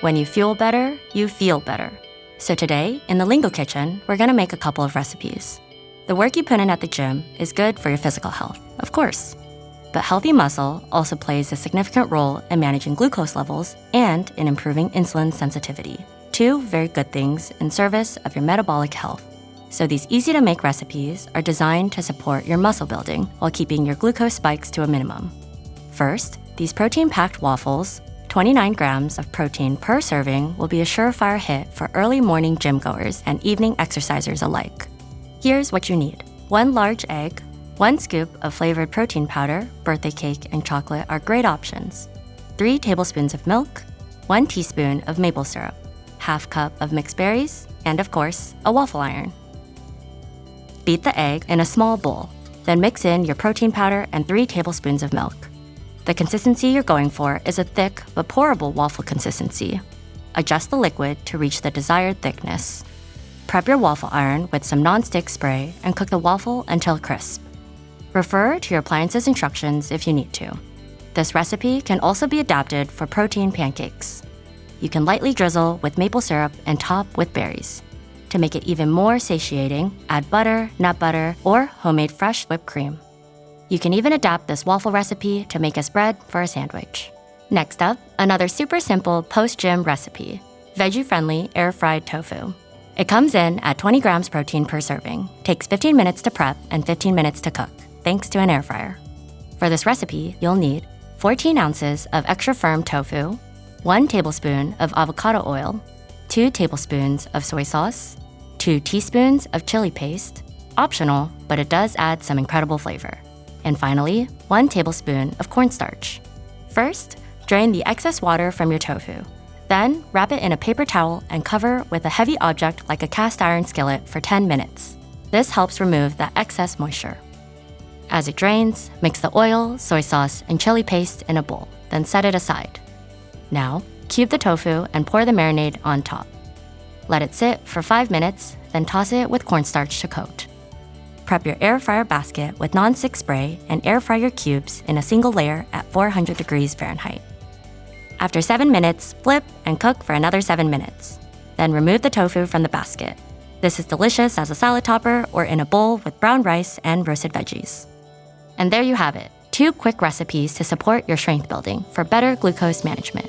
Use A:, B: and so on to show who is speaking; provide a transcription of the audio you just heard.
A: When you fuel better, you feel better. So today, in the Lingo Kitchen, we're gonna make a couple of recipes. The work you put in at the gym is good for your physical health, of course. But healthy muscle also plays a significant role in managing glucose levels and in improving insulin sensitivity. Two very good things in service of your metabolic health. So these easy-to-make recipes are designed to support your muscle building while keeping your glucose spikes to a minimum. First, these protein-packed waffles, 29 grams of protein per serving, will be a surefire hit for early morning gym goers and evening exercisers alike. Here's what you need. 1 large egg, 1 scoop of flavored protein powder, birthday cake, and chocolate are great options. 3 tablespoons of milk, 1 teaspoon of maple syrup, ½ cup of mixed berries, and of course, a waffle iron. Beat the egg in a small bowl, then mix in your protein powder and 3 tablespoons of milk. The consistency you're going for is a thick but pourable waffle consistency. Adjust the liquid to reach the desired thickness. Prep your waffle iron with some non-stick spray and cook the waffle until crisp. Refer to your appliances instructions if you need to. This recipe can also be adapted for protein pancakes. You can lightly drizzle with maple syrup and top with berries. To make it even more satiating, add butter, nut butter, or homemade fresh whipped cream. You can even adapt this waffle recipe to make a spread for a sandwich. Next up, another super simple post-gym recipe, veggie-friendly air-fried tofu. It comes in at 20 grams protein per serving, takes 15 minutes to prep and 15 minutes to cook, thanks to an air fryer. For this recipe, you'll need 14 ounces of extra firm tofu, 1 tablespoon of avocado oil, 2 tablespoons of soy sauce, 2 teaspoons of chili paste, optional, but it does add some incredible flavor. And finally, 1 tablespoon of cornstarch. First, drain the excess water from your tofu. Then, wrap it in a paper towel and cover with a heavy object like a cast iron skillet for 10 minutes. This helps remove the excess moisture. As it drains, mix the oil, soy sauce, and chili paste in a bowl, then set it aside. Now, cube the tofu and pour the marinade on top. Let it sit for 5 minutes, then toss it with cornstarch to coat. Prep your air fryer basket with non-stick spray and air fry your cubes in a single layer at 400 degrees Fahrenheit. After 7 minutes, flip and cook for another 7 minutes. Then remove the tofu from the basket. This is delicious as a salad topper or in a bowl with brown rice and roasted veggies. And there you have it, 2 quick recipes to support your strength building for better glucose management.